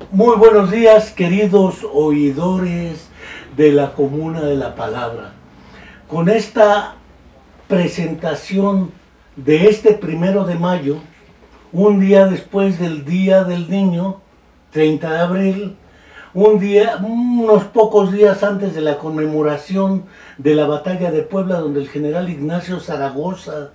Muy buenos días, queridos oidores de la Comuna de la Palabra. Con esta presentación de este 1 de mayo, un día después del Día del Niño, 30 de abril, unos pocos días antes de la conmemoración de la Batalla de Puebla, donde el general Ignacio Zaragoza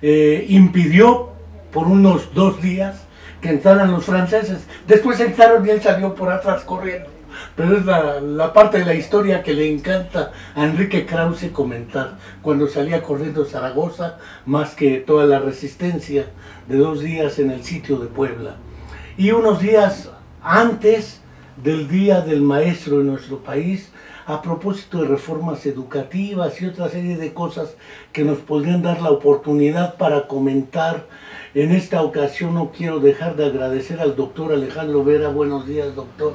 impidió por unos 2 días que entraran los franceses. Después entraron y él salió por atrás corriendo. Pero es la parte de la historia que le encanta a Enrique Krause comentar, cuando salía corriendo Zaragoza, más que toda la resistencia de 2 días en el sitio de Puebla. Y unos días antes del Día del Maestro en nuestro país, a propósito de reformas educativas y otra serie de cosas que nos podrían dar la oportunidad para comentar. En esta ocasión no quiero dejar de agradecer al doctor Alejandro Vera. Buenos días, doctor.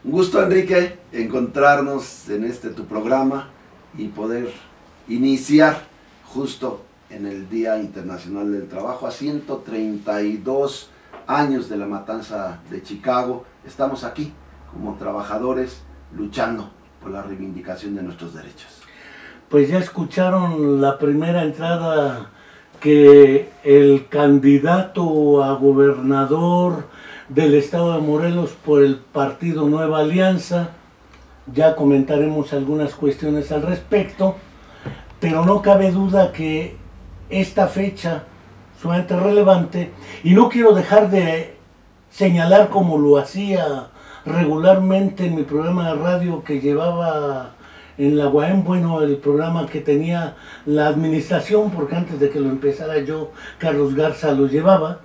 Un gusto, Enrique, encontrarnos en tu programa y poder iniciar justo en el Día Internacional del Trabajo, a 132 años de la matanza de Chicago. Estamos aquí como trabajadores luchando por la reivindicación de nuestros derechos. Pues ya escucharon la primera entrada, que el candidato a gobernador del estado de Morelos por el partido Nueva Alianza, ya comentaremos algunas cuestiones al respecto, pero no cabe duda que esta fecha sumamente relevante, y no quiero dejar de señalar, como lo hacía regularmente en mi programa de radio que llevaba en la UAM, bueno, el programa que tenía la administración, porque antes de que lo empezara yo, Carlos Garza lo llevaba,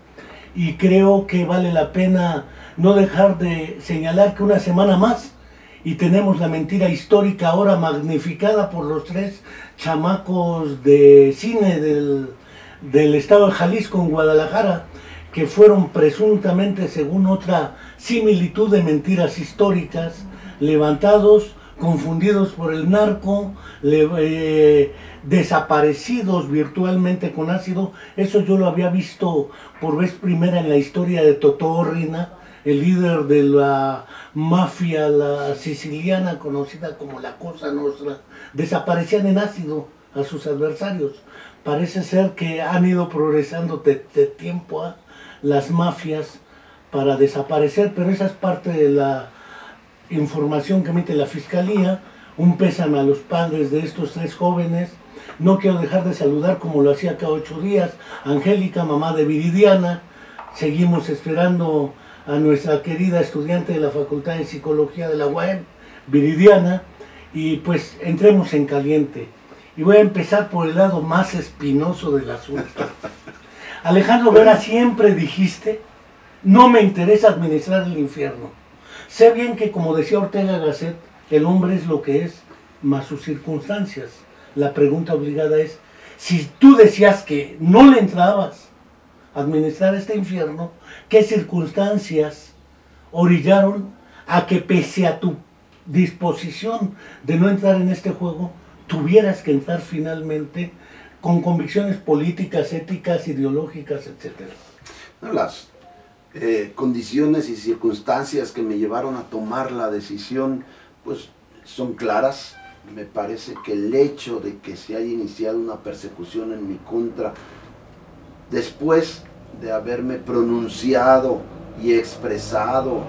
y creo que vale la pena no dejar de señalar que una semana más y tenemos la mentira histórica ahora magnificada por los 3 chamacos de cine del estado de Jalisco, en Guadalajara, que fueron presuntamente, según otra similitud de mentiras históricas, levantados, confundidos por el narco, desaparecidos virtualmente con ácido. Eso yo lo había visto por vez primera en la historia de Totò Orrina, el líder de la mafia la siciliana conocida como la Cosa Nostra. Desaparecían en ácido a sus adversarios. Parece ser que han ido progresando de tiempo a las mafias para desaparecer, pero esa es parte de la información que emite la Fiscalía. Un pésame a los padres de estos 3 jóvenes. No quiero dejar de saludar, como lo hacía cada 8 días, a Angélica, mamá de Viridiana. Seguimos esperando a nuestra querida estudiante de la Facultad de Psicología de la UAM, Viridiana, y pues entremos en caliente. Y voy a empezar por el lado más espinoso del asunto. Alejandro Vera, siempre dijiste: no me interesa administrar el infierno. Sé bien que, como decía Ortega Gasset, el hombre es lo que es, más sus circunstancias. La pregunta obligada es, si tú decías que no le entrabas a administrar este infierno, ¿qué circunstancias orillaron a que, pese a tu disposición de no entrar en este juego, tuvieras que entrar finalmente con convicciones políticas, éticas, ideológicas, etcétera? No, las condiciones y circunstancias que me llevaron a tomar la decisión, pues son claras. Me parece que el hecho de que se haya iniciado una persecución en mi contra, después de haberme pronunciado y expresado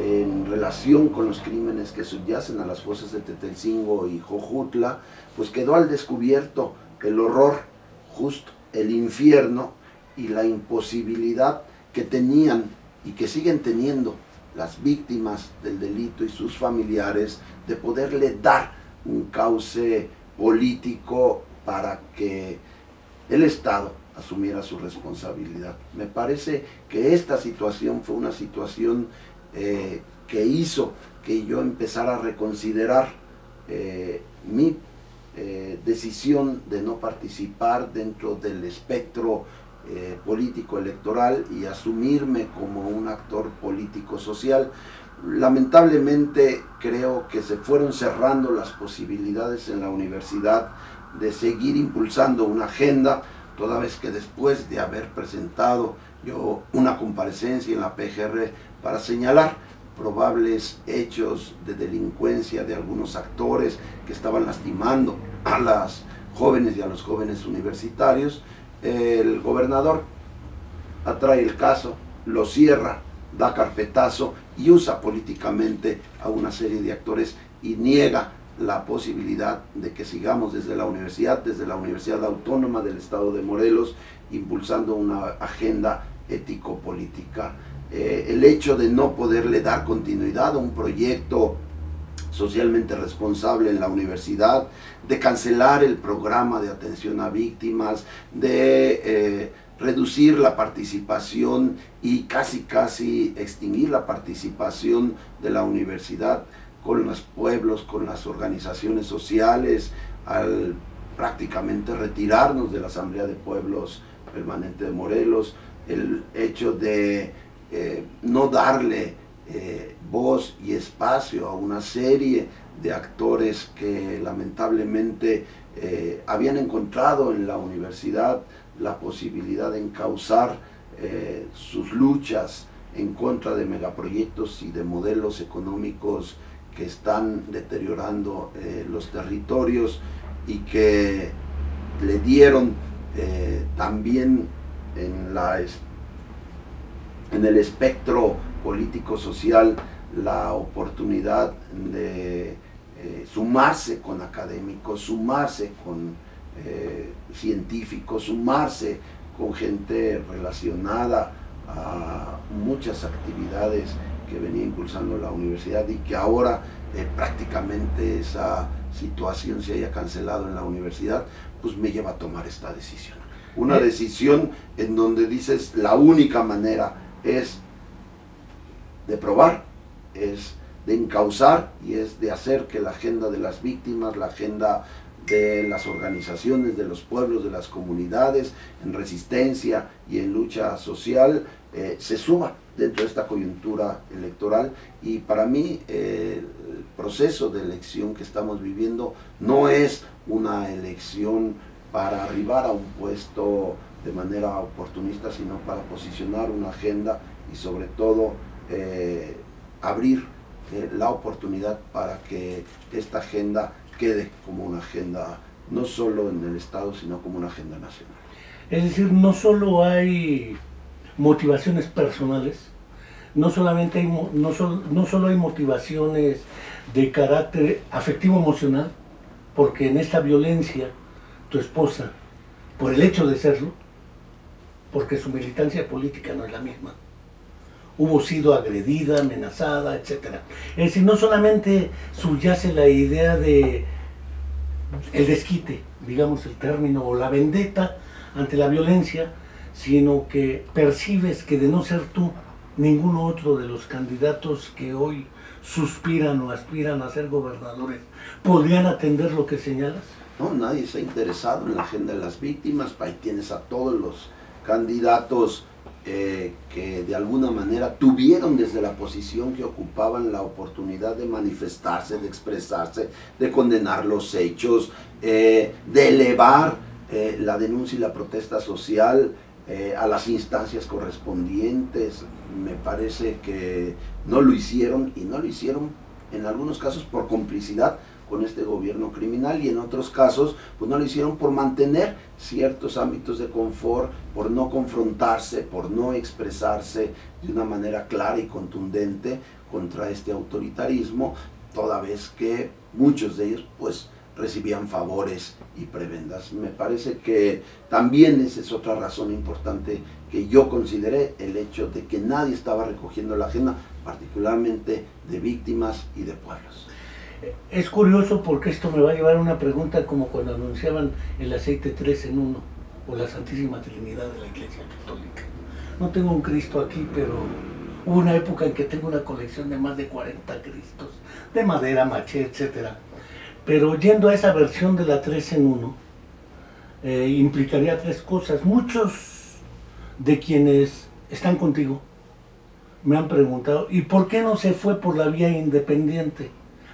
en relación con los crímenes que subyacen a las fosas de Tetelcingo y Jojutla, pues quedó al descubierto el horror, justo el infierno y la imposibilidad que tenían y que siguen teniendo las víctimas del delito y sus familiares de poderle dar un cauce político para que el Estado asumiera su responsabilidad. Me parece que esta situación fue una situación que hizo que yo empezara a reconsiderar mi decisión de no participar dentro del espectro político electoral y asumirme como un actor político social. Lamentablemente creo que se fueron cerrando las posibilidades en la universidad de seguir impulsando una agenda, toda vez que después de haber presentado yo una comparecencia en la PGR para señalar probables hechos de delincuencia de algunos actores que estaban lastimando a las jóvenes y a los jóvenes universitarios, el gobernador atrae el caso, lo cierra, da carpetazo y usa políticamente a una serie de actores y niega la posibilidad de que sigamos desde la Universidad Autónoma del Estado de Morelos, impulsando una agenda ético-política. El hecho de no poderle dar continuidad a un proyecto socialmente responsable en la universidad, de cancelar el programa de atención a víctimas, de reducir la participación y casi extinguir la participación de la universidad con los pueblos, con las organizaciones sociales, al prácticamente retirarnos de la Asamblea de Pueblos Permanente de Morelos, el hecho de no darle voz y espacio a una serie de actores que lamentablemente habían encontrado en la universidad la posibilidad de encauzar sus luchas en contra de megaproyectos y de modelos económicos que están deteriorando los territorios y que le dieron también en el espectro político-social la oportunidad de sumarse con académicos, sumarse con científicos, sumarse con gente relacionada a muchas actividades que venía impulsando la universidad y que ahora prácticamente esa situación se haya cancelado en la universidad, pues me lleva a tomar esta decisión. Una decisión en donde dices la única manera es de probar, es de encauzar y es de hacer que la agenda de las víctimas, la agenda de las organizaciones, de los pueblos, de las comunidades, en resistencia y en lucha social, se suma dentro de esta coyuntura electoral. Y para mí el proceso de elección que estamos viviendo no es una elección para arribar a un puesto de manera oportunista, sino para posicionar una agenda y sobre todo abrir la oportunidad para que esta agenda quede como una agenda no solo en el Estado, sino como una agenda nacional. Es decir, no solo hay motivaciones personales, no solo hay motivaciones de carácter afectivo-emocional, porque en esta violencia tu esposa, por el hecho de serlo, porque su militancia política no es la misma, hubo sido agredida, amenazada, etc. Es decir, no solamente subyace la idea de el desquite, digamos el término, o la vendetta ante la violencia, sino que percibes que de no ser tú, ninguno otro de los candidatos que hoy suspiran o aspiran a ser gobernadores podrían atender lo que señalas. No, nadie se ha interesado en la agenda de las víctimas. Ahí tienes a todos los candidatos que de alguna manera tuvieron desde la posición que ocupaban la oportunidad de manifestarse, de expresarse, de condenar los hechos, de elevar la denuncia y la protesta social a las instancias correspondientes. Me parece que no lo hicieron, y no lo hicieron en algunos casos por complicidad con este gobierno criminal, y en otros casos pues no lo hicieron por mantener ciertos ámbitos de confort, por no confrontarse, por no expresarse de una manera clara y contundente contra este autoritarismo, toda vez que muchos de ellos pues recibían favores y prebendas. Me parece que también esa es otra razón importante que yo consideré, el hecho de que nadie estaba recogiendo la agenda, particularmente de víctimas y de pueblos. Es curioso porque esto me va a llevar a una pregunta como cuando anunciaban el aceite 3 en 1 o la Santísima Trinidad de la Iglesia Católica. No tengo un Cristo aquí, pero hubo una época en que tengo una colección de más de 40 Cristos, de madera, maché, etc. Pero yendo a esa versión de la 3 en 1, implicaría tres cosas. Muchos de quienes están contigo me han preguntado, ¿y por qué no se fue por la vía independiente?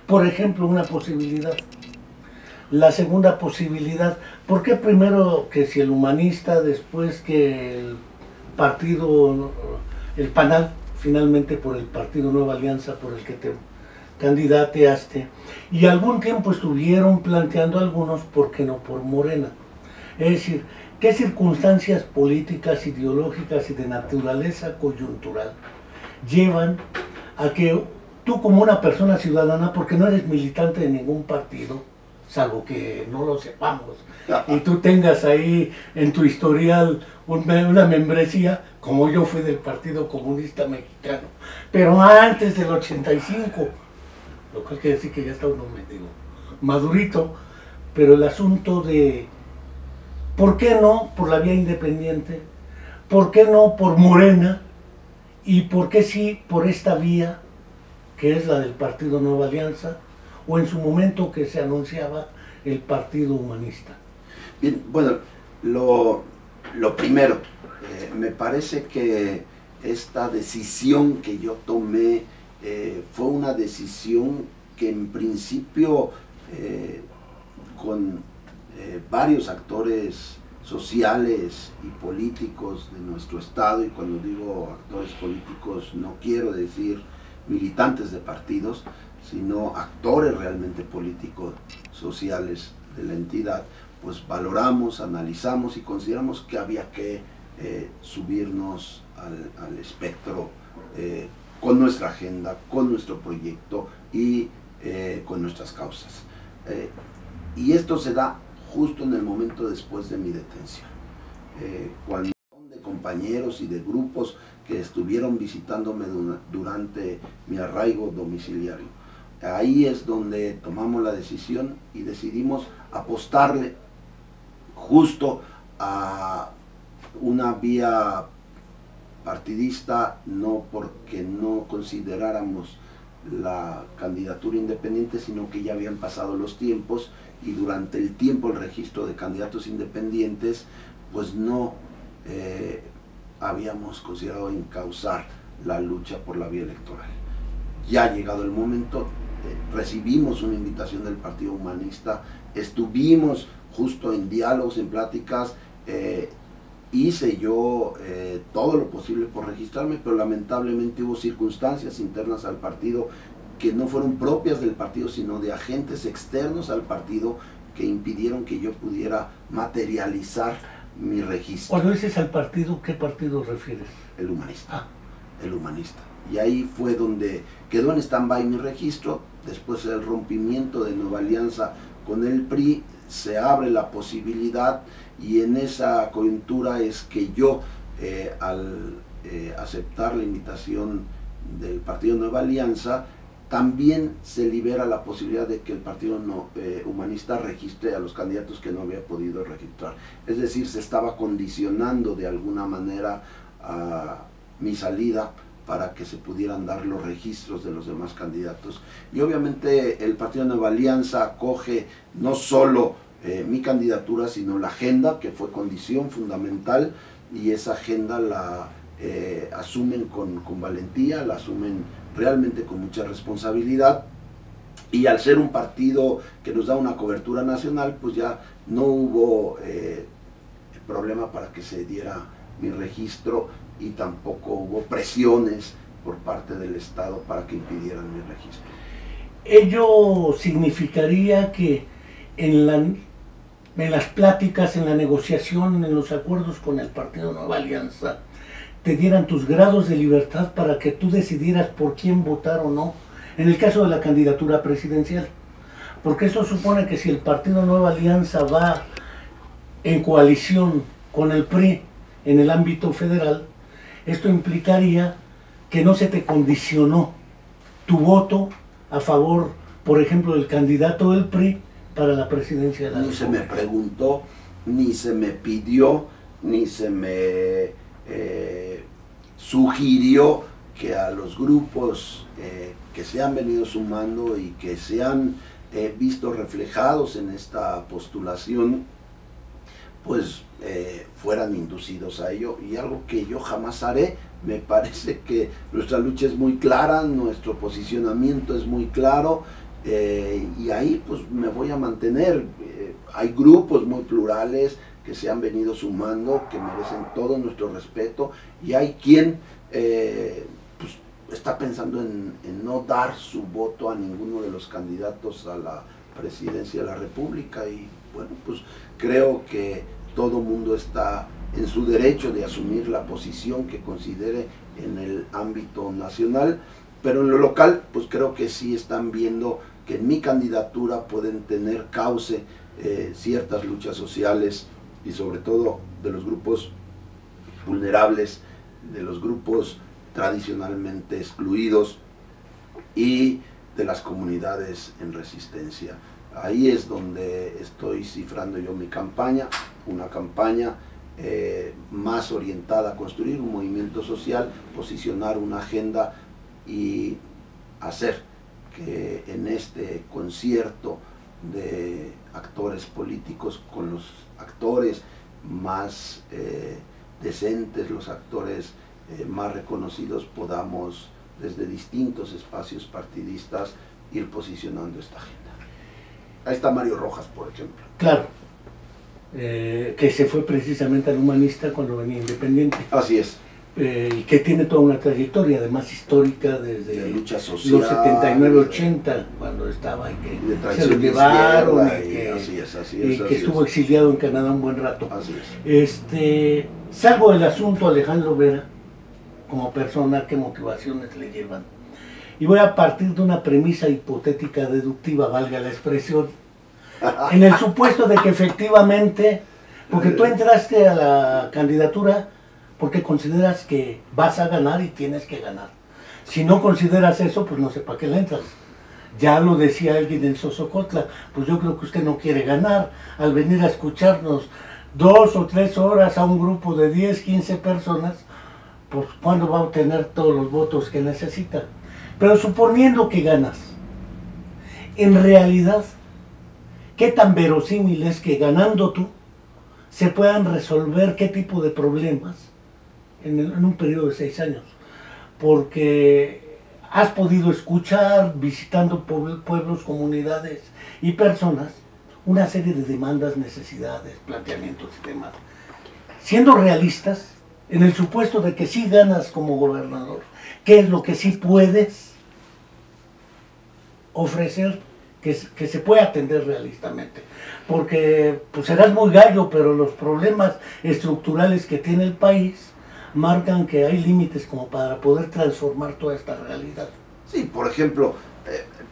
Por ejemplo, una posibilidad. La segunda posibilidad, ¿por qué primero que si el Humanista, después que el partido, el PANAL, finalmente por el Partido Nueva Alianza, por el que te candidateaste, y algún tiempo estuvieron planteando algunos, ¿por qué no por Morena? Es decir, ¿qué circunstancias políticas, ideológicas y de naturaleza coyuntural llevan a que tú, como una persona ciudadana, porque no eres militante de ningún partido, salvo que no lo sepamos, y tú tengas ahí en tu historial una membresía, como yo fui del Partido Comunista Mexicano, pero antes del 85, lo cual quiere decir que ya está uno medio madurito, pero el asunto de ¿por qué no por la vía independiente? ¿Por qué no por Morena? ¿Y por qué sí por esta vía, que es la del Partido Nueva Alianza, o en su momento que se anunciaba el Partido Humanista? Bien, bueno, lo primero, me parece que esta decisión que yo tomé fue una decisión que en principio con varios actores sociales y políticos de nuestro estado, y cuando digo actores políticos no quiero decir militantes de partidos, sino actores realmente políticos sociales de la entidad, pues valoramos, analizamos y consideramos que había que subirnos al espectro con nuestra agenda, con nuestro proyecto y con nuestras causas. Y esto se da justo en el momento después de mi detención, cuando de compañeros y de grupos que estuvieron visitándome durante mi arraigo domiciliario. Ahí es donde tomamos la decisión y decidimos apostarle justo a una vía partidista, no porque no consideráramos la candidatura independiente, sino que ya habían pasado los tiempos y durante el tiempo el registro de candidatos independientes pues no habíamos considerado encauzar la lucha por la vía electoral. Ya ha llegado el momento, recibimos una invitación del Partido Humanista, estuvimos justo en diálogos, en pláticas, hice yo todo lo posible por registrarme, pero lamentablemente hubo circunstancias internas al partido que no fueron propias del partido, sino de agentes externos al partido que impidieron que yo pudiera materializar mi registro. Cuando dices al partido, ¿qué partido refieres? El Humanista. El Humanista. Y ahí fue donde quedó en stand-by mi registro. Después del rompimiento de Nueva Alianza con el PRI, se abre la posibilidad, y en esa coyuntura es que yo, al aceptar la invitación del Partido Nueva Alianza, también se libera la posibilidad de que el Partido Humanista registre a los candidatos que no había podido registrar. Es decir, se estaba condicionando de alguna manera a mi salida para que se pudieran dar los registros de los demás candidatos. Y obviamente el Partido Nueva Alianza acoge no solo mi candidatura, sino la agenda, que fue condición fundamental, y esa agenda la asumen con valentía, la asumen realmente con mucha responsabilidad, y al ser un partido que nos da una cobertura nacional, pues ya no hubo problema para que se diera mi registro, y tampoco hubo presiones por parte del Estado para que impidieran mi registro. Ello significaría que en las pláticas, en la negociación, en los acuerdos con el Partido Nueva Alianza, te dieran tus grados de libertad para que tú decidieras por quién votar o no, en el caso de la candidatura presidencial. Porque eso supone que si el Partido Nueva Alianza va en coalición con el PRI en el ámbito federal, esto implicaría que no se te condicionó tu voto a favor, por ejemplo, del candidato del PRI para la presidencia de la República. Ni se me preguntó, ni se me pidió, ni se me sugirió que a los grupos que se han venido sumando y que se han visto reflejados en esta postulación, pues fueran inducidos a ello, y algo que yo jamás haré. Me parece que nuestra lucha es muy clara, nuestro posicionamiento es muy claro, y ahí pues me voy a mantener. Hay grupos muy plurales que se han venido sumando, que merecen todo nuestro respeto, y hay quien pues está pensando en no dar su voto a ninguno de los candidatos a la presidencia de la República, y bueno, pues creo que todo mundo está en su derecho de asumir la posición que considere en el ámbito nacional, pero en lo local pues creo que sí están viendo que en mi candidatura pueden tener cauce ciertas luchas sociales, y sobre todo de los grupos vulnerables, de los grupos tradicionalmente excluidos y de las comunidades en resistencia. Ahí es donde estoy cifrando yo mi campaña, una campaña más orientada a construir un movimiento social, posicionar una agenda y hacer que en este concierto de actores políticos, con los actores más decentes, los actores más reconocidos, podamos desde distintos espacios partidistas ir posicionando esta agenda. Ahí está Mario Rojas, por ejemplo. Claro, que se fue precisamente al Humanista cuando venía Independiente. Así es. Y que tiene toda una trayectoria, además histórica, desde lucha social, los 79-80, cuando estaba y que se lo llevaron, y que estuvo exiliado en Canadá un buen rato. Así es. Salvo el asunto Alejandro Vera, como persona, qué motivaciones le llevan. Y voy a partir de una premisa hipotética deductiva, valga la expresión, en el supuesto de que efectivamente, porque tú entraste a la candidatura porque consideras que vas a ganar y tienes que ganar. Si no consideras eso, pues no sé para qué le entras. Ya lo decía alguien en Sosocotla, pues yo creo que usted no quiere ganar al venir a escucharnos 2 o 3 horas a un grupo de 10, 15 personas, pues ¿cuándo va a obtener todos los votos que necesita? Pero suponiendo que ganas, en realidad, ¿qué tan verosímil es que ganando tú se puedan resolver qué tipo de problemas en un periodo de 6 años? Porque has podido escuchar, visitando pueblos, comunidades y personas, una serie de demandas, necesidades, planteamientos y demás. Siendo realistas, en el supuesto de que sí ganas como gobernador, ¿qué es lo que sí puedes ofrecer que se puede atender realistamente? Porque pues serás muy gallo, pero los problemas estructurales que tiene el país marcan que hay límites como para poder transformar toda esta realidad. Sí, por ejemplo,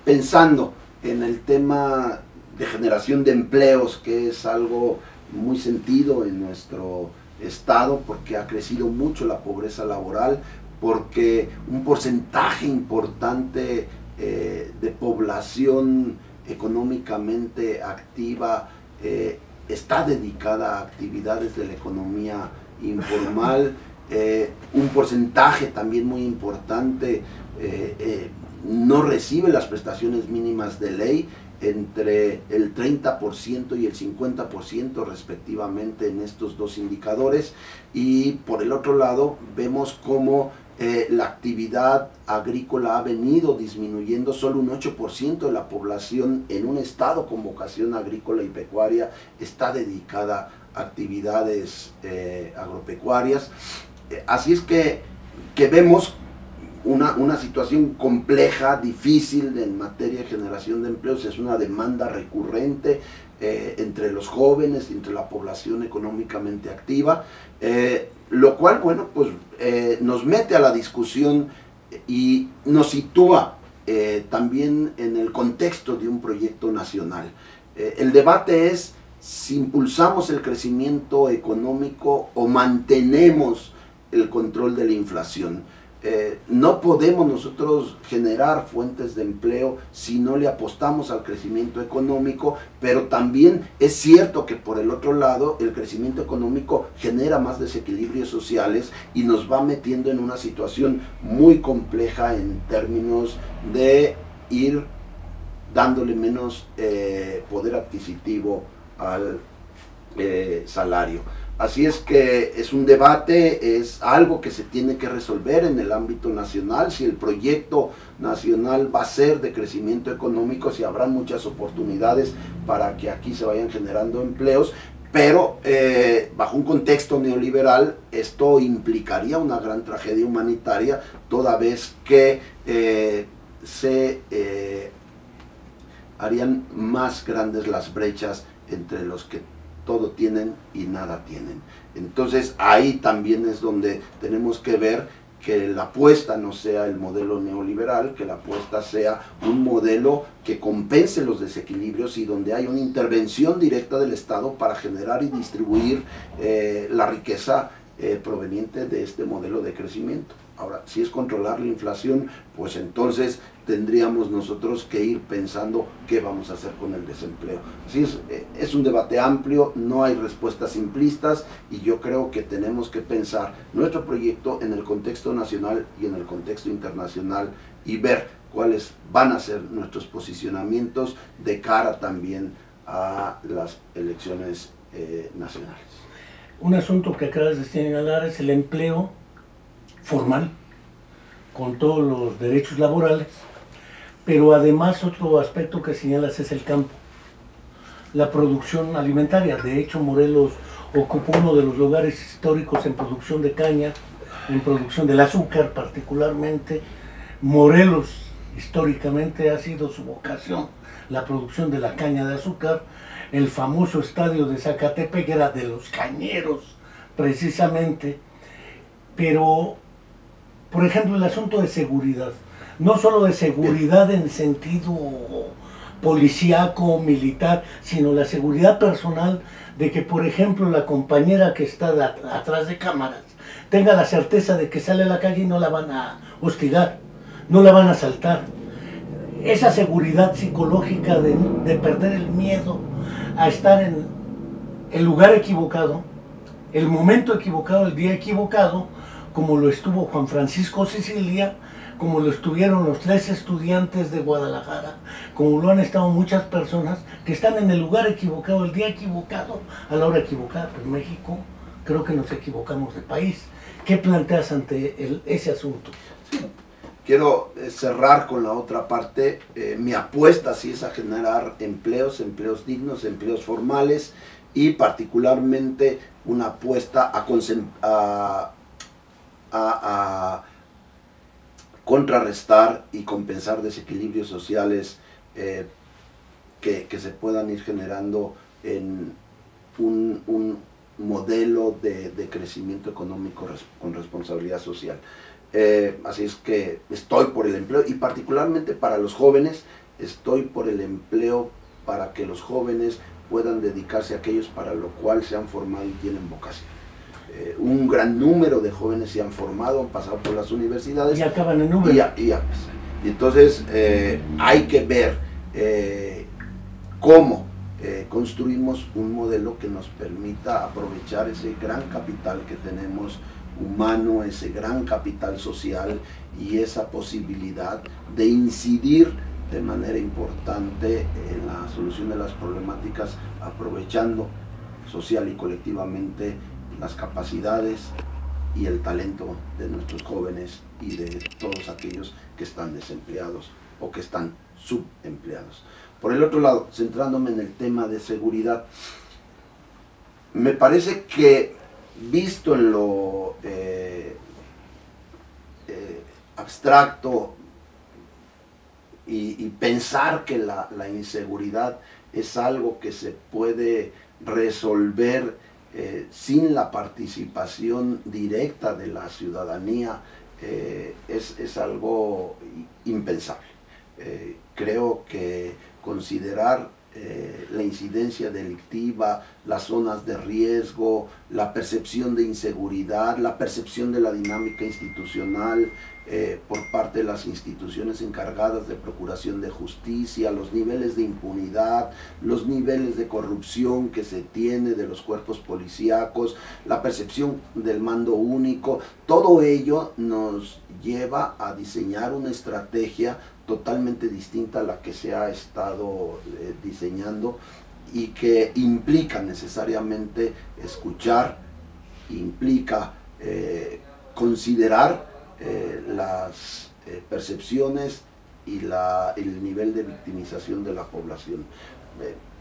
pensando en el tema de generación de empleos, que es algo muy sentido en nuestro estado, porque ha crecido mucho la pobreza laboral, porque un porcentaje importante de población económicamente activa está dedicada a actividades de la economía informal, un porcentaje también muy importante no recibe las prestaciones mínimas de ley, entre el 30% y el 50% respectivamente en estos dos indicadores. Y por el otro lado vemos cómo la actividad agrícola ha venido disminuyendo. Solo un 8% de la población en un estado con vocación agrícola y pecuaria está dedicada a actividades agropecuarias. Así es que vemos una situación compleja, difícil en materia de generación de empleos. Es una demanda recurrente entre los jóvenes, entre la población económicamente activa, lo cual, bueno, pues nos mete a la discusión y nos sitúa también en el contexto de un proyecto nacional. El debate es si impulsamos el crecimiento económico o mantenemos el control de la inflación. No podemos nosotros generar fuentes de empleo si no le apostamos al crecimiento económico, pero también es cierto que por el otro lado el crecimiento económico genera más desequilibrios sociales y nos va metiendo en una situación muy compleja en términos de ir dándole menos poder adquisitivo al salario. Así es que es un debate, es algo que se tiene que resolver en el ámbito nacional, si el proyecto nacional va a ser de crecimiento económico, si habrá muchas oportunidades para que aquí se vayan generando empleos. Pero bajo un contexto neoliberal esto implicaría una gran tragedia humanitaria, toda vez que se harían más grandes las brechas entre los que todo tienen y nada tienen. Entonces ahí también es donde tenemos que ver que la apuesta no sea el modelo neoliberal, que la apuesta sea un modelo que compense los desequilibrios y donde hay una intervención directa del Estado para generar y distribuir la riqueza proveniente de este modelo de crecimiento. Ahora, si es controlar la inflación, pues entonces tendríamos nosotros que ir pensando qué vamos a hacer con el desempleo. Así es un debate amplio, no hay respuestas simplistas y yo creo que tenemos que pensar nuestro proyecto en el contexto nacional y en el contexto internacional y ver cuáles van a ser nuestros posicionamientos de cara también a las elecciones nacionales. Un asunto que acabas de señalar es el empleo formal, con todos los derechos laborales, pero además otro aspecto que señalas es el campo, la producción alimentaria. De hecho, Morelos ocupó uno de los lugares históricos en producción de caña, en producción del azúcar particularmente. Morelos históricamente ha sido su vocación la producción de la caña de azúcar. El famoso estadio de Zacatepec era de los cañeros precisamente, pero por ejemplo el asunto de seguridad, no solo de seguridad en sentido policíaco, militar, sino la seguridad personal de que, por ejemplo, la compañera que está atrás de cámaras tenga la certeza de que sale a la calle y no la van a hostigar, no la van a asaltar. Esa seguridad psicológica de perder el miedo a estar en el lugar equivocado, el momento equivocado, el día equivocado, como lo estuvo Juan Francisco Sicilia, como lo estuvieron los 3 estudiantes de Guadalajara, como lo han estado muchas personas que están en el lugar equivocado, el día equivocado, a la hora equivocada. Pues México, creo que nos equivocamos de país. ¿Qué planteas ante ese asunto? Sí. Quiero cerrar con la otra parte. Mi apuesta sí es a generar empleos dignos, empleos formales y particularmente una apuesta a contrarrestar y compensar desequilibrios sociales que se puedan ir generando en un modelo de crecimiento económico con responsabilidad social. Así es que estoy por el empleo y particularmente para los jóvenes, estoy por el empleo para que los jóvenes puedan dedicarse a aquellos para lo cual se han formado y tienen vocación. Un gran número de jóvenes se han formado, han pasado por las universidades y acaban en Uber. Y entonces hay que ver cómo construimos un modelo que nos permita aprovechar ese gran capital que tenemos humano, ese gran capital social y esa posibilidad de incidir de manera importante en la solución de las problemáticas, aprovechando social y colectivamente las capacidades y el talento de nuestros jóvenes y de todos aquellos que están desempleados o que están subempleados. Por el otro lado, centrándome en el tema de seguridad, me parece que visto en lo abstracto y pensar que la inseguridad es algo que se puede resolver sin la participación directa de la ciudadanía, es algo impensable. Creo que considerar la incidencia delictiva, las zonas de riesgo, la percepción de inseguridad, la percepción de la dinámica institucional por parte de las instituciones encargadas de procuración de justicia, los niveles de impunidad, los niveles de corrupción que se tiene de los cuerpos policíacos, la percepción del mando único, todo ello nos lleva a diseñar una estrategia totalmente distinta a la que se ha estado diseñando y que implica necesariamente escuchar, implica considerar las percepciones y el nivel de victimización de la población.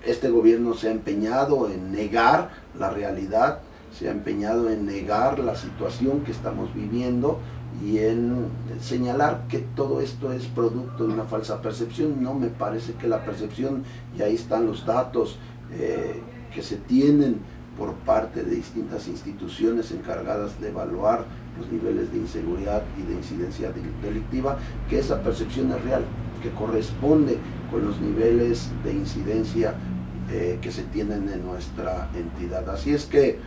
este gobierno se ha empeñado en negar la realidad, se ha empeñado en negar la situación que estamos viviendo y en señalar que todo esto es producto de una falsa percepción. No me parece que la percepción, y ahí están los datos que se tienen por parte de distintas instituciones encargadas de evaluar los niveles de inseguridad y de incidencia delictiva, que esa percepción es real, que corresponde con los niveles de incidencia que se tienen en nuestra entidad. Así es que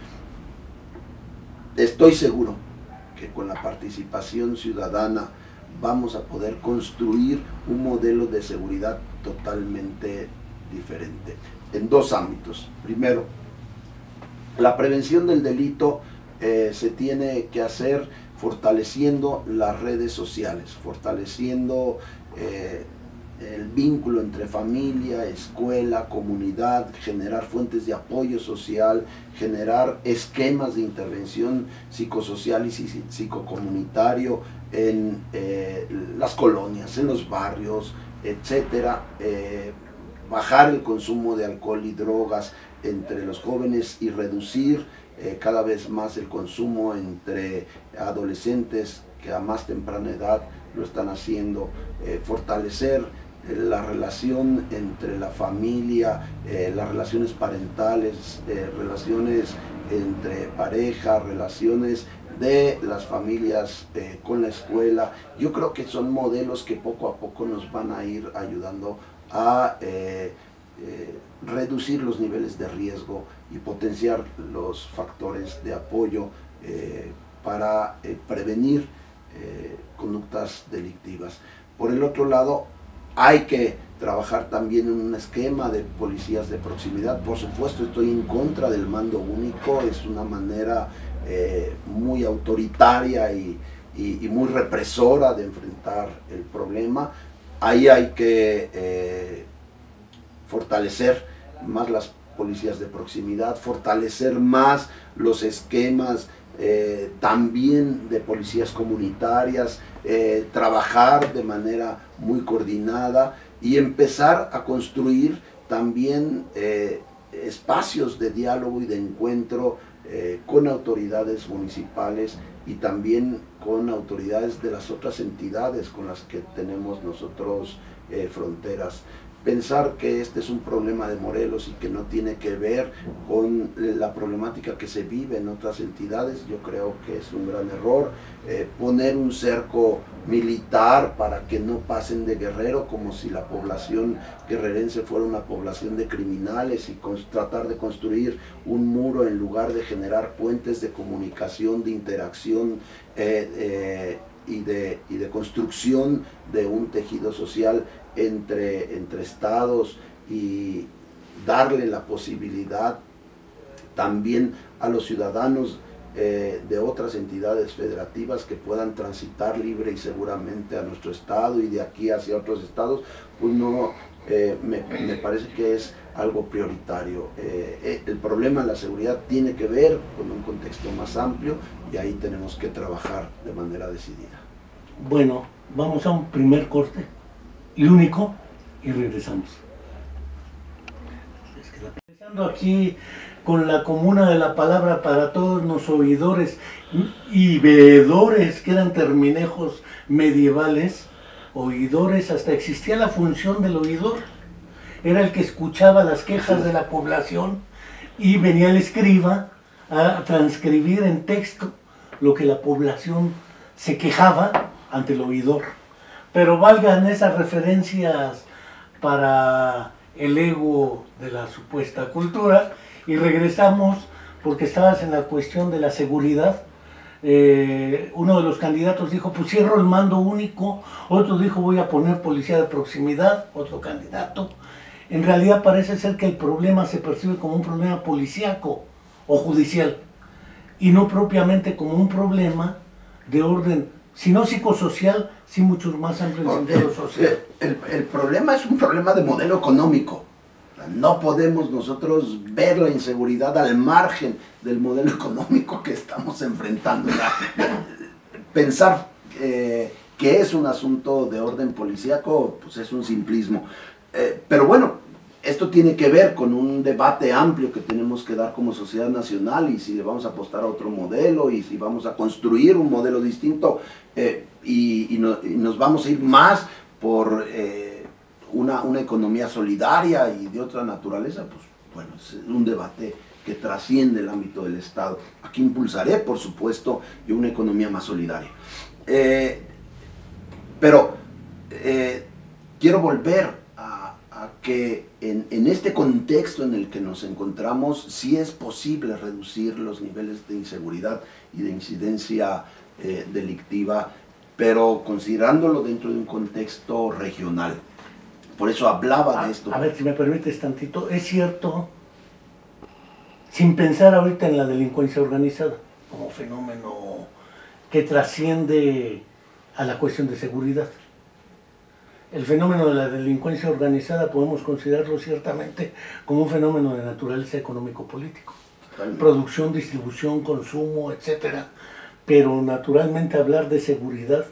estoy seguro que con la participación ciudadana vamos a poder construir un modelo de seguridad totalmente diferente, en dos ámbitos. Primero, la prevención del delito se tiene que hacer fortaleciendo las redes sociales, fortaleciendo el vínculo entre familia, escuela, comunidad, generar fuentes de apoyo social, generar esquemas de intervención psicosocial y psicocomunitario en las colonias, en los barrios, etcétera, bajar el consumo de alcohol y drogas entre los jóvenes y reducir cada vez más el consumo entre adolescentes que a más temprana edad lo están haciendo, fortalecer la relación entre la familia, las relaciones parentales, relaciones entre pareja, relaciones de las familias con la escuela. Yo creo que son modelos que poco a poco nos van a ir ayudando a reducir los niveles de riesgo y potenciar los factores de apoyo para prevenir conductas delictivas. Por el otro lado, hay que trabajar también en un esquema de policías de proximidad. Por supuesto, estoy en contra del mando único, es una manera muy autoritaria y muy represora de enfrentar el problema. Ahí hay que fortalecer más las policías de proximidad, fortalecer más los esquemas también de policías comunitarias, trabajar de manera muy coordinada y empezar a construir también espacios de diálogo y de encuentro con autoridades municipales y también con autoridades de las otras entidades con las que tenemos nosotros fronteras. Pensar que este es un problema de Morelos y que no tiene que ver con la problemática que se vive en otras entidades, yo creo que es un gran error. Poner un cerco militar para que no pasen de Guerrero, como si la población guerrerense fuera una población de criminales, y tratar de construir un muro en lugar de generar puentes de comunicación, de interacción y de construcción de un tejido social entre estados, y darle la posibilidad también a los ciudadanos de otras entidades federativas que puedan transitar libre y seguramente a nuestro estado y de aquí hacia otros estados, pues no, me parece que es algo prioritario. El problema de la seguridad tiene que ver con un contexto más amplio y ahí tenemos que trabajar de manera decidida. Bueno, vamos a un primer corte y único y regresamos. Regresando aquí con la comuna de la palabra para todos los oidores y veedores, que eran terminejos medievales. Oidores, hasta existía la función del oidor, era el que escuchaba las quejas de la población y venía el escriba a transcribir en texto lo que la población se quejaba ante el oidor. Pero valgan esas referencias para el ego de la supuesta cultura, y regresamos porque estabas en la cuestión de la seguridad. Uno de los candidatos dijo, pues cierro el mando único, otro dijo voy a poner policía de proximidad, otro candidato. En realidad parece ser que el problema se percibe como un problema policíaco o judicial, y no propiamente como un problema de orden, sino psicosocial, sí muchos más amplio en sentido social. El problema es un problema de modelo económico. No podemos nosotros ver la inseguridad al margen del modelo económico que estamos enfrentando. Pensar que es un asunto de orden policíaco, pues es un simplismo. Pero bueno, esto tiene que ver con un debate amplio que tenemos que dar como sociedad nacional, y si le vamos a apostar a otro modelo, y si vamos a construir un modelo distinto, y nos vamos a ir más por una economía solidaria y de otra naturaleza. Pues bueno, es un debate que trasciende el ámbito del Estado. Aquí impulsaré, por supuesto, yo una economía más solidaria. Pero quiero volver a que en este contexto en el que nos encontramos, sí es posible reducir los niveles de inseguridad y de incidencia delictiva, pero considerándolo dentro de un contexto regional. Por eso hablaba de esto. A ver, si me permites tantito, es cierto, sin pensar ahorita en la delincuencia organizada como fenómeno que trasciende a la cuestión de seguridad. El fenómeno de la delincuencia organizada podemos considerarlo ciertamente como un fenómeno de naturaleza económico-político. Producción, distribución, consumo, etcétera. Pero naturalmente hablar de seguridad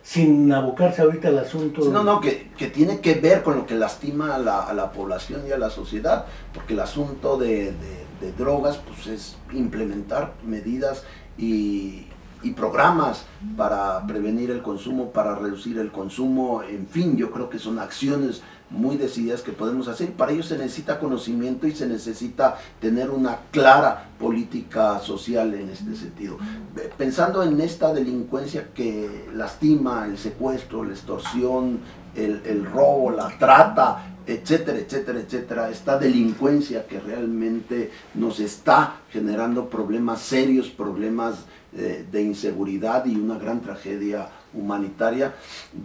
sin abocarse ahorita al asunto... Sí, no, que tiene que ver con lo que lastima a la población y a la sociedad, porque el asunto de drogas pues es implementar medidas y programas para prevenir el consumo, para reducir el consumo, en fin, yo creo que son acciones muy decididas que podemos hacer. Para ello se necesita conocimiento y se necesita tener una clara política social en este sentido. Pensando en esta delincuencia que lastima, el secuestro, la extorsión, el robo, la trata, etcétera, etcétera, etcétera, esta delincuencia que realmente nos está generando problemas serios, problemas de inseguridad y una gran tragedia humanitaria,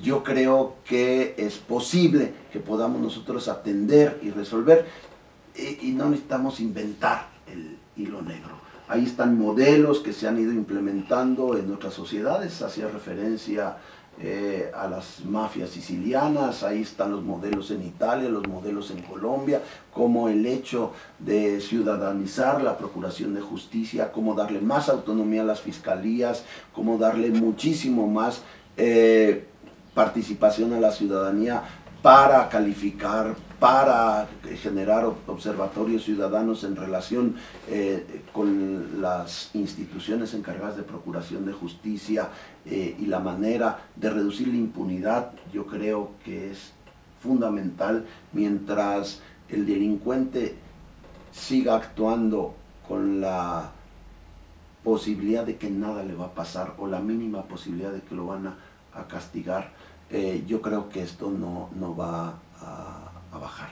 yo creo que es posible que podamos nosotros atender y resolver, y no necesitamos inventar el hilo negro. Ahí están modelos que se han ido implementando en otras sociedades, hacía referencia a las mafias sicilianas, ahí están los modelos en Italia, los modelos en Colombia, como el hecho de ciudadanizar la procuración de justicia, cómo darle más autonomía a las fiscalías, cómo darle muchísimo más participación a la ciudadanía para calificar, para generar observatorios ciudadanos en relación con las instituciones encargadas de procuración de justicia, y la manera de reducir la impunidad. Yo creo que es fundamental. Mientras el delincuente siga actuando con la posibilidad de que nada le va a pasar, o la mínima posibilidad de que lo van a castigar, yo creo que esto no va a bajar.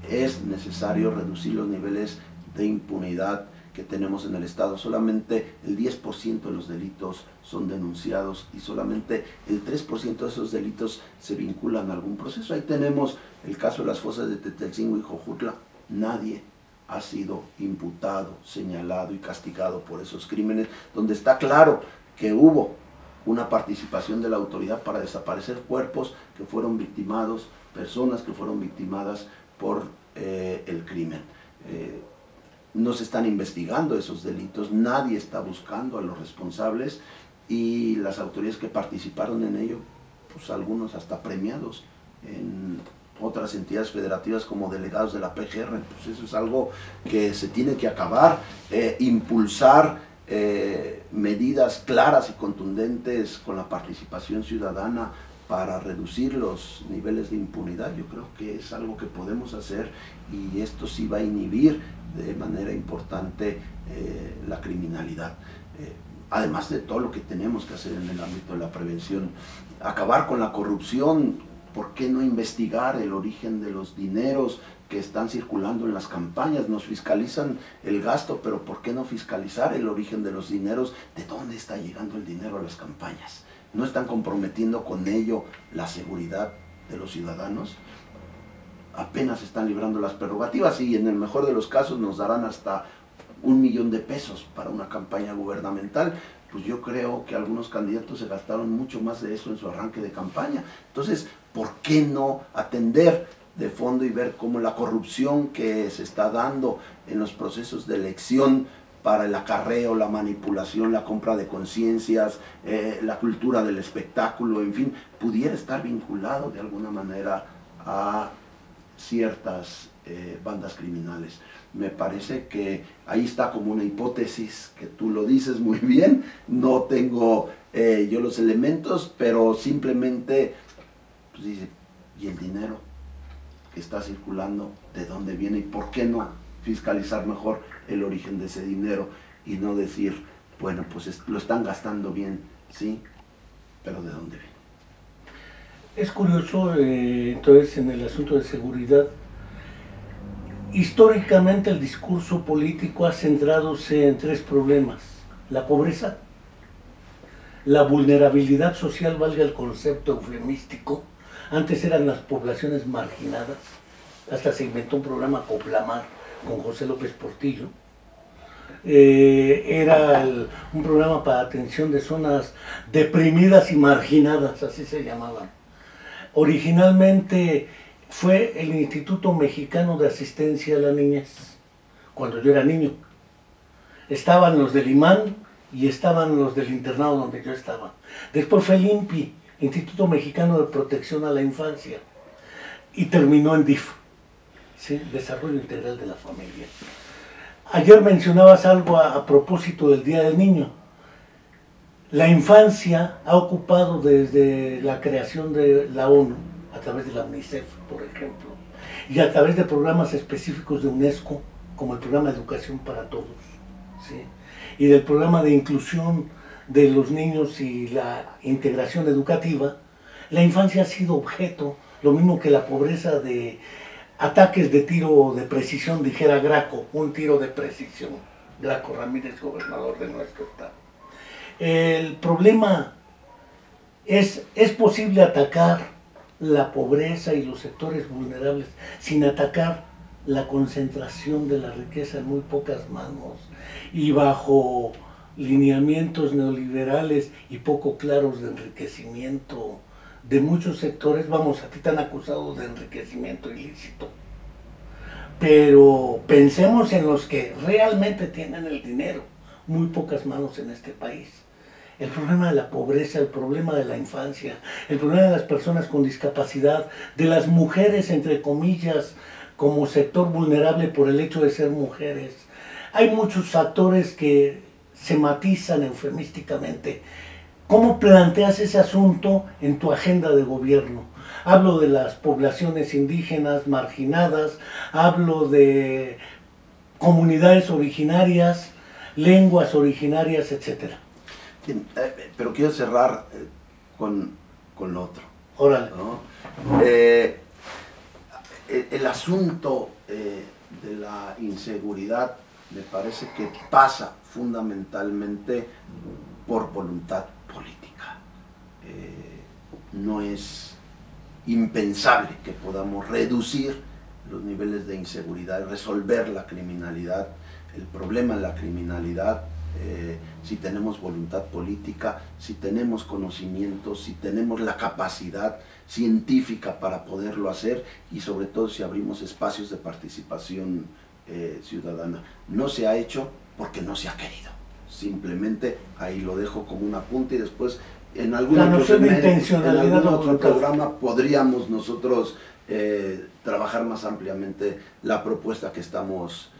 Es necesario reducir los niveles de impunidad que tenemos en el Estado. Solamente el 10% de los delitos son denunciados y solamente el 3% de esos delitos se vinculan a algún proceso. Ahí tenemos el caso de las fosas de Tetelcingo y Jojutla. Nadie ha sido imputado, señalado y castigado por esos crímenes, donde está claro que hubo una participación de la autoridad para desaparecer cuerpos que fueron victimados, personas que fueron victimadas por el crimen. No se están investigando esos delitos, nadie está buscando a los responsables, y las autoridades que participaron en ello, pues algunos hasta premiados en otras entidades federativas como delegados de la PGR. Pues eso es algo que se tiene que acabar, impulsar medidas claras y contundentes con la participación ciudadana para reducir los niveles de impunidad. Yo creo que es algo que podemos hacer, y esto sí va a inhibir de manera importante la criminalidad. Además de todo lo que tenemos que hacer en el ámbito de la prevención, acabar con la corrupción. ¿Por qué no investigar el origen de los dineros que están circulando en las campañas? Nos fiscalizan el gasto, pero ¿por qué no fiscalizar el origen de los dineros? ¿De dónde está llegando el dinero a las campañas? ¿No están comprometiendo con ello la seguridad de los ciudadanos? Apenas están librando las prerrogativas, y en el mejor de los casos nos darán hasta $1.000.000 para una campaña gubernamental. Pues yo creo que algunos candidatos se gastaron mucho más de eso en su arranque de campaña. Entonces, ¿por qué no atender de fondo y ver cómo la corrupción que se está dando en los procesos de elección para el acarreo, la manipulación, la compra de conciencias, la cultura del espectáculo, en fin, pudiera estar vinculado de alguna manera a ciertas bandas criminales. Me parece que ahí está como una hipótesis, que tú lo dices muy bien, no tengo yo los elementos, pero simplemente pues dice, ¿y el dinero que está circulando, de dónde viene y por qué no fiscalizar mejor el origen de ese dinero y no decir, bueno, pues lo están gastando bien, sí, pero ¿de dónde viene? Es curioso, entonces, en el asunto de seguridad, históricamente el discurso político ha centradose en tres problemas: la pobreza, la vulnerabilidad social, valga el concepto eufemístico. Antes eran las poblaciones marginadas, hasta se inventó un programa Coplamar con José López Portillo. Era un programa para atención de zonas deprimidas y marginadas, así se llamaban. Originalmente fue el Instituto Mexicano de Asistencia a la Niñez, cuando yo era niño. Estaban los del imán y estaban los del internado donde yo estaba. Después fue el INPI, Instituto Mexicano de Protección a la Infancia, y terminó en DIF, ¿sí? Desarrollo Integral de la Familia. Ayer mencionabas algo a propósito del Día del Niño. La infancia ha ocupado desde la creación de la ONU, a través de la UNICEF, por ejemplo, y a través de programas específicos de UNESCO, como el programa Educación para Todos, ¿sí? Y del programa de inclusión de los niños y la integración educativa. La infancia ha sido objeto, lo mismo que la pobreza, de ataques de tiro de precisión, dijera Graco, un tiro de precisión. Graco Ramírez, gobernador de nuestro estado. El problema es posible atacar la pobreza y los sectores vulnerables sin atacar la concentración de la riqueza en muy pocas manos y bajo lineamientos neoliberales y poco claros de enriquecimiento de muchos sectores. Vamos, a ti te han acusado de enriquecimiento ilícito, pero pensemos en los que realmente tienen el dinero, muy pocas manos en este país. El problema de la pobreza, el problema de la infancia, el problema de las personas con discapacidad, de las mujeres, entre comillas, como sector vulnerable por el hecho de ser mujeres. Hay muchos factores que se matizan eufemísticamente. ¿Cómo planteas ese asunto en tu agenda de gobierno? Hablo de las poblaciones indígenas marginadas, hablo de comunidades originarias, lenguas originarias, etcétera. Bien, pero quiero cerrar con lo otro. Órale. ¿No? El asunto de la inseguridad me parece que pasa fundamentalmente por voluntad política. No es impensable que podamos reducir los niveles de inseguridad, resolver la criminalidad, el problema de la criminalidad, si tenemos voluntad política, si tenemos conocimientos, si tenemos la capacidad científica para poderlo hacer y sobre todo si abrimos espacios de participación ciudadana. No se ha hecho porque no se ha querido. Simplemente ahí lo dejo como un apunte y después en algún otro programa podríamos nosotros trabajar más ampliamente la propuesta que estamos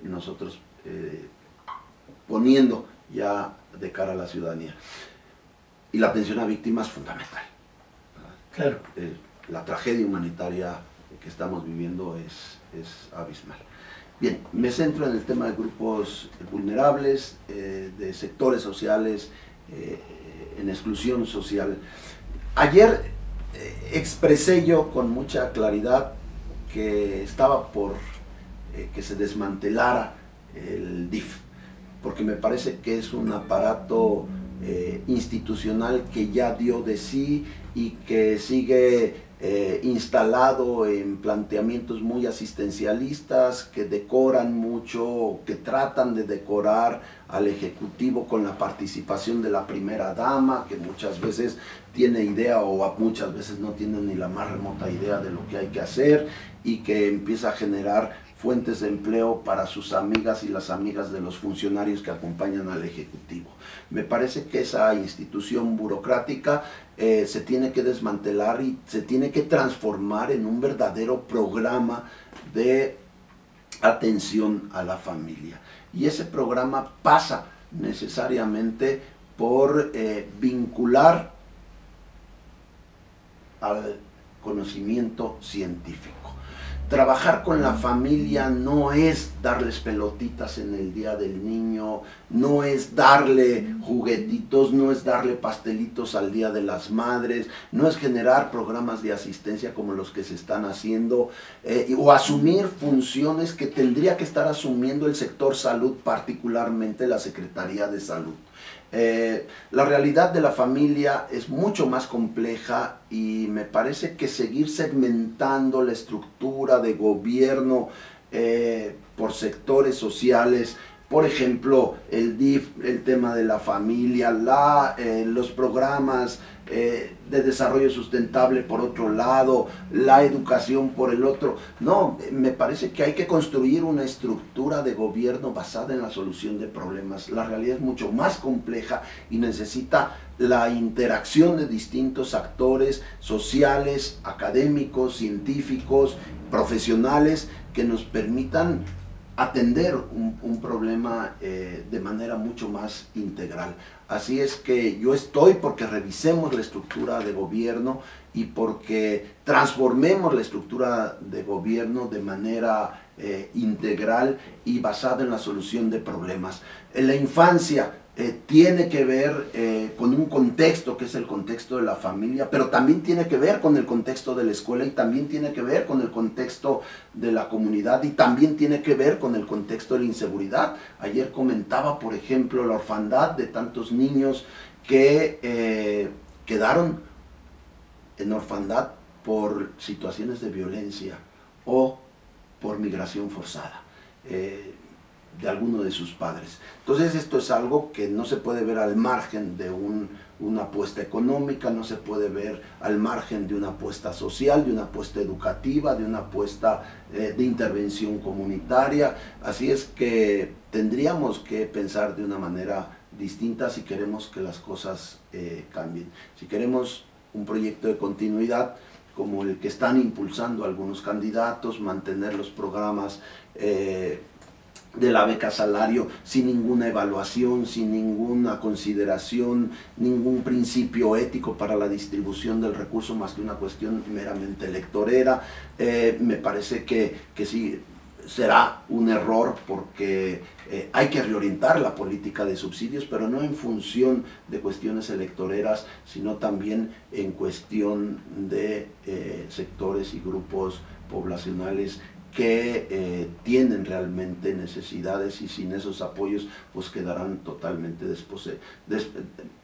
nosotros poniendo ya de cara a la ciudadanía. Y la atención a víctimas es fundamental. Claro. La tragedia humanitaria que estamos viviendo es abismal. Bien, me centro en el tema de grupos vulnerables, de sectores sociales, en exclusión social. Ayer expresé yo con mucha claridad que estaba por que se desmantelara el DIF, porque me parece que es un aparato institucional que ya dio de sí y que sigue instalado en planteamientos muy asistencialistas, que decoran mucho, que tratan de decorar al Ejecutivo con la participación de la primera dama, que muchas veces tiene idea o muchas veces no tiene ni la más remota idea de lo que hay que hacer y que empieza a generar fuentes de empleo para sus amigas y las amigas de los funcionarios que acompañan al Ejecutivo. Me parece que esa institución burocrática se tiene que desmantelar y se tiene que transformar en un verdadero programa de atención a la familia. Y ese programa pasa necesariamente por vincular al conocimiento científico. Trabajar con la familia no es darles pelotitas en el día del niño, no es darle juguetitos, no es darle pastelitos al día de las madres, no es generar programas de asistencia como los que se están haciendo, o asumir funciones que tendría que estar asumiendo el sector salud, particularmente la Secretaría de Salud. La realidad de la familia es mucho más compleja y me parece que seguir segmentando la estructura de gobierno por sectores sociales, por ejemplo, el DIF, el tema de la familia, los programas de desarrollo sustentable por otro lado, la educación por el otro. No, me parece que hay que construir una estructura de gobierno basada en la solución de problemas. La realidad es mucho más compleja y necesita la interacción de distintos actores sociales, académicos, científicos, profesionales, que nos permitan atender un problema de manera mucho más integral. Así es que yo estoy porque revisemos la estructura de gobierno y porque transformemos la estructura de gobierno de manera integral y basada en la solución de problemas. En la infancia tiene que ver con un contexto que es el contexto de la familia, pero también tiene que ver con el contexto de la escuela y también tiene que ver con el contexto de la comunidad y también tiene que ver con el contexto de la inseguridad. Ayer comentaba, por ejemplo, la orfandad de tantos niños que quedaron en orfandad por situaciones de violencia o por migración forzada de alguno de sus padres. Entonces esto es algo que no se puede ver al margen de una apuesta económica, no se puede ver al margen de una apuesta social, de una apuesta educativa, de una apuesta de intervención comunitaria. Así es que tendríamos que pensar de una manera distinta si queremos que las cosas cambien. Si queremos un proyecto de continuidad como el que están impulsando algunos candidatos, mantener los programas de la beca salario sin ninguna evaluación, sin ninguna consideración, ningún principio ético para la distribución del recurso más que una cuestión meramente electorera. Me parece que sí será un error porque hay que reorientar la política de subsidios, pero no en función de cuestiones electoreras, sino también en cuestión de sectores y grupos poblacionales que tienen realmente necesidades y sin esos apoyos pues quedarán totalmente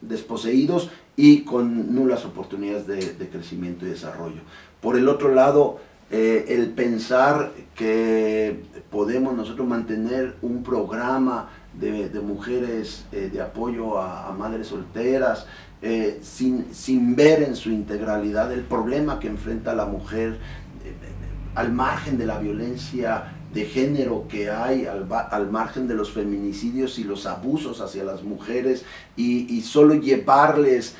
desposeídos y con nulas oportunidades de crecimiento y desarrollo. Por el otro lado, el pensar que podemos nosotros mantener un programa de mujeres de apoyo a madres solteras sin ver en su integralidad el problema que enfrenta la mujer al margen de la violencia de género que hay, al margen de los feminicidios y los abusos hacia las mujeres y solo llevarles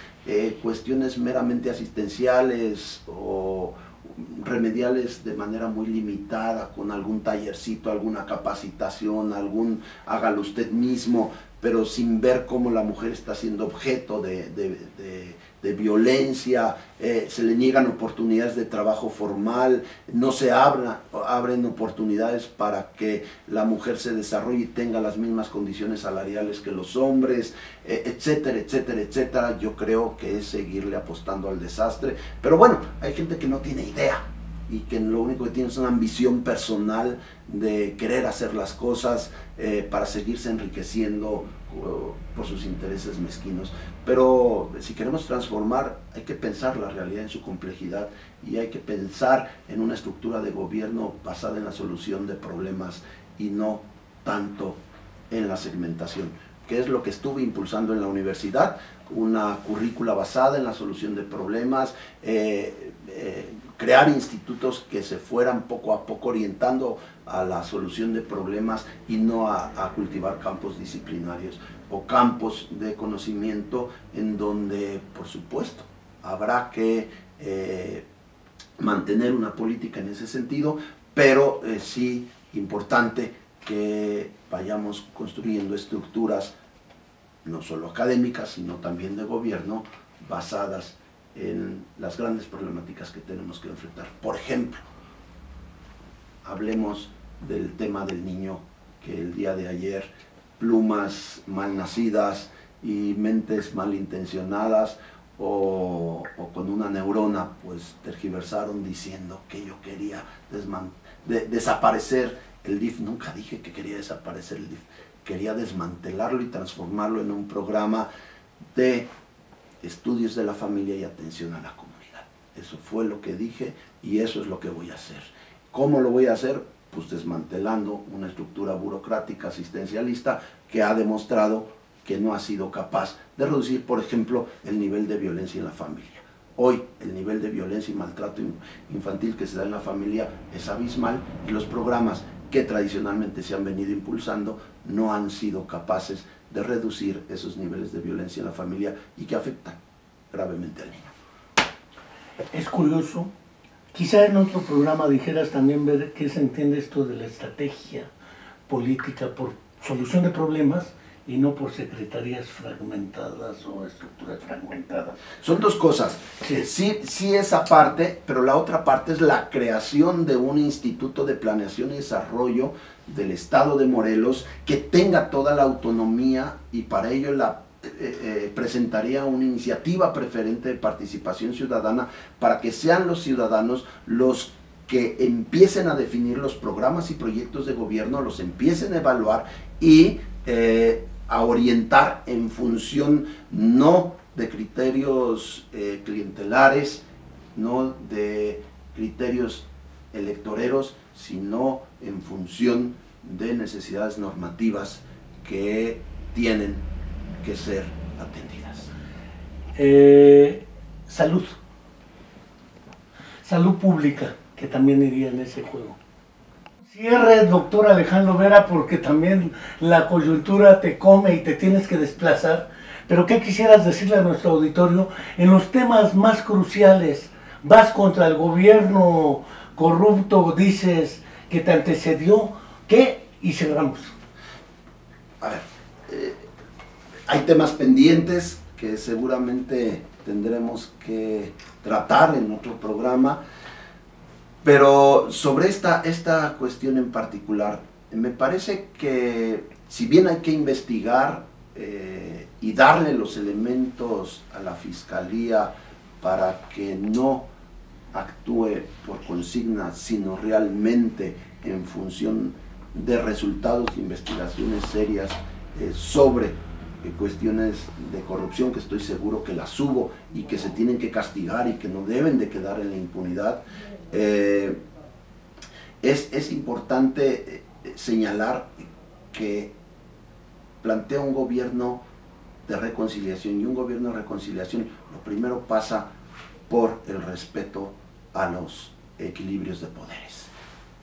cuestiones meramente asistenciales o remediales de manera muy limitada, con algún tallercito, alguna capacitación, hágalo usted mismo, pero sin ver cómo la mujer está siendo objeto de violencia, se le niegan oportunidades de trabajo formal, no se abren oportunidades para que la mujer se desarrolle y tenga las mismas condiciones salariales que los hombres, etcétera, etcétera, etcétera. Yo creo que es seguirle apostando al desastre, pero bueno, hay gente que no tiene idea y que lo único que tiene es una ambición personal de querer hacer las cosas para seguirse enriqueciendo por sus intereses mezquinos. Pero si queremos transformar, hay que pensar la realidad en su complejidad y hay que pensar en una estructura de gobierno basada en la solución de problemas y no tanto en la segmentación, que es lo que estuve impulsando en la universidad, una currícula basada en la solución de problemas, crear institutos que se fueran poco a poco orientando a la solución de problemas y no a cultivar campos disciplinarios o campos de conocimiento en donde, por supuesto, habrá que mantener una política en ese sentido, pero sí importante que vayamos construyendo estructuras no solo académicas, sino también de gobierno, basadas en las grandes problemáticas que tenemos que enfrentar. Por ejemplo, hablemos del tema del niño, que el día de ayer plumas mal nacidas y mentes malintencionadas o con una neurona pues tergiversaron diciendo que yo quería desaparecer el DIF. Nunca dije que quería desaparecer el DIF, quería desmantelarlo y transformarlo en un programa de estudios de la familia y atención a la comunidad. Eso fue lo que dije y eso es lo que voy a hacer. ¿Cómo lo voy a hacer? Pues desmantelando una estructura burocrática asistencialista que ha demostrado que no ha sido capaz de reducir, por ejemplo, el nivel de violencia en la familia. Hoy el nivel de violencia y maltrato infantil que se da en la familia es abismal y los programas que tradicionalmente se han venido impulsando no han sido capaces de reducir esos niveles de violencia en la familia y que afectan gravemente al niño. Es curioso, quizá en otro programa dijeras también ver qué se entiende esto de la estrategia política por solución de problemas y no por secretarías fragmentadas o estructuras fragmentadas. Son dos cosas. Sí esa parte, pero la otra parte es la creación de un instituto de planeación y desarrollo del Estado de Morelos que tenga toda la autonomía y para ello presentaría una iniciativa preferente de participación ciudadana para que sean los ciudadanos los que empiecen a definir los programas y proyectos de gobierno, los empiecen a evaluar y a orientar en función no de criterios clientelares, no de criterios electoreros, sino en función de necesidades normativas que tienen que ser atendidas. Salud pública, que también iría en ese juego. Cierre, doctor Alejandro Vera, porque también la coyuntura te come y te tienes que desplazar. Pero ¿qué quisieras decirle a nuestro auditorio en los temas más cruciales? Vas contra el gobierno corrupto, dices que te antecedió, ¿qué? Y cerramos. A ver, hay temas pendientes que seguramente tendremos que tratar en otro programa. Pero sobre esta cuestión en particular, me parece que si bien hay que investigar y darle los elementos a la Fiscalía para que no actúe por consigna, sino realmente en función de resultados de investigaciones serias sobre cuestiones de corrupción, que estoy seguro que las hubo y que se tienen que castigar y que no deben de quedar en la impunidad, es importante señalar que plantea un gobierno de reconciliación, y un gobierno de reconciliación lo primero pasa por el respeto a los equilibrios de poderes.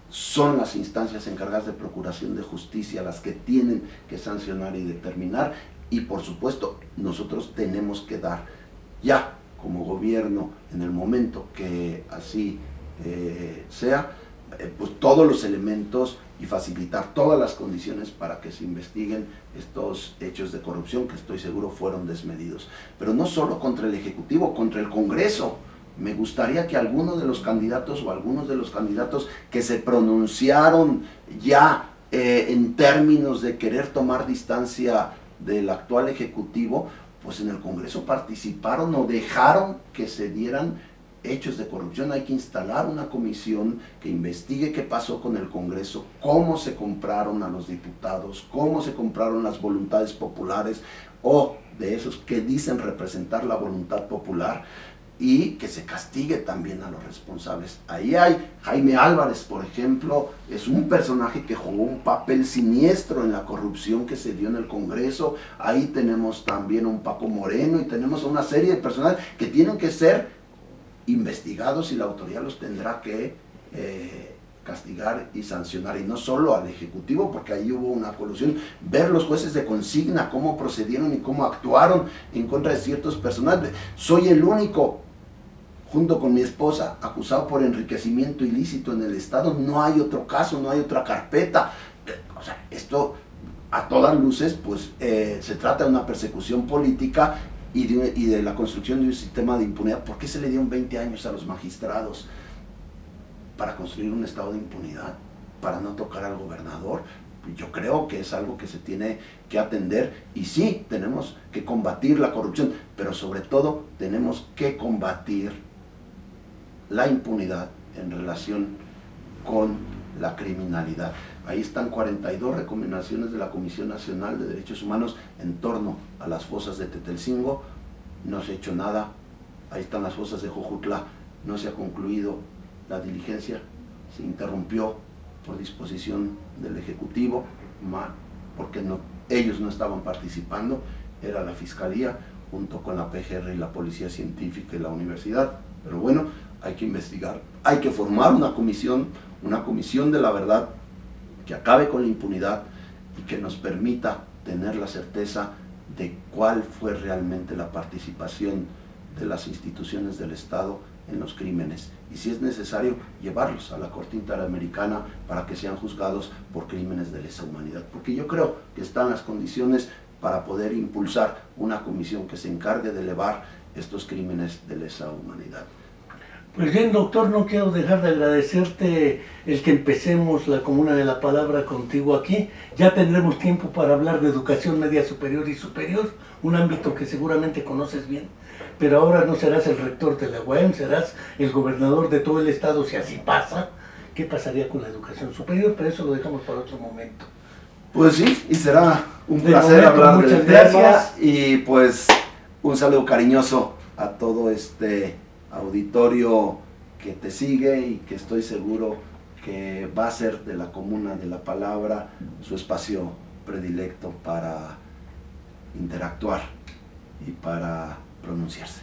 Son las instancias encargadas de procuración de justicia las que tienen que sancionar y determinar, y por supuesto nosotros tenemos que dar ya como gobierno, en el momento que así sea, pues todos los elementos y facilitar todas las condiciones para que se investiguen estos hechos de corrupción que estoy seguro fueron desmedidos. Pero no solo contra el Ejecutivo, contra el Congreso. Me gustaría que algunos de los candidatos que se pronunciaron ya en términos de querer tomar distancia del actual Ejecutivo, pues en el Congreso participaron o dejaron que se dieran hechos de corrupción. Hay que instalar una comisión que investigue qué pasó con el Congreso, cómo se compraron a los diputados, cómo se compraron las voluntades populares o de esos que dicen representar la voluntad popular, y que se castigue también a los responsables. Ahí hay Jaime Álvarez, por ejemplo, es un personaje que jugó un papel siniestro en la corrupción que se dio en el Congreso. Ahí tenemos también a un Paco Moreno y tenemos a una serie de personajes que tienen que ser investigados y la autoridad los tendrá que castigar y sancionar, y no solo al Ejecutivo, porque ahí hubo una colusión, ver los jueces de consigna, cómo procedieron y cómo actuaron en contra de ciertos personajes. Soy el único, junto con mi esposa, acusado por enriquecimiento ilícito en el Estado, no hay otro caso, no hay otra carpeta. O sea, esto a todas luces, pues se trata de una persecución política y de la construcción de un sistema de impunidad. ¿Por qué se le dieron 20 años a los magistrados? ¿Para construir un estado de impunidad? ¿Para no tocar al gobernador? Yo creo que es algo que se tiene que atender, y sí, tenemos que combatir la corrupción, pero sobre todo tenemos que combatir la impunidad en relación con la criminalidad. Ahí están 42 recomendaciones de la Comisión Nacional de Derechos Humanos en torno a las fosas de Tetelcingo. No se ha hecho nada. Ahí están las fosas de Jojutla. No se ha concluido la diligencia. Se interrumpió por disposición del Ejecutivo, porque ellos no estaban participando. Era la Fiscalía junto con la PGR y la Policía Científica y la Universidad. Pero bueno, hay que investigar. Hay que formar una comisión de la verdad, que acabe con la impunidad y que nos permita tener la certeza de cuál fue realmente la participación de las instituciones del Estado en los crímenes, y si es necesario llevarlos a la Corte Interamericana para que sean juzgados por crímenes de lesa humanidad, porque yo creo que están las condiciones para poder impulsar una comisión que se encargue de elevar estos crímenes de lesa humanidad. Pues bien, doctor, no quiero dejar de agradecerte el que empecemos la Comuna de la Palabra contigo aquí. Ya tendremos tiempo para hablar de educación media superior y superior, un ámbito que seguramente conoces bien. Pero ahora no serás el rector de la UAM, serás el gobernador de todo el estado, si así pasa. ¿Qué pasaría con la educación superior? Pero eso lo dejamos para otro momento. Pues sí, y será un placer hablar del tema, y pues un saludo cariñoso a todo este auditorio que te sigue, y que estoy seguro que va a ser de la Comuna de la Palabra su espacio predilecto para interactuar y para pronunciarse.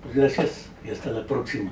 Pues gracias y hasta la próxima.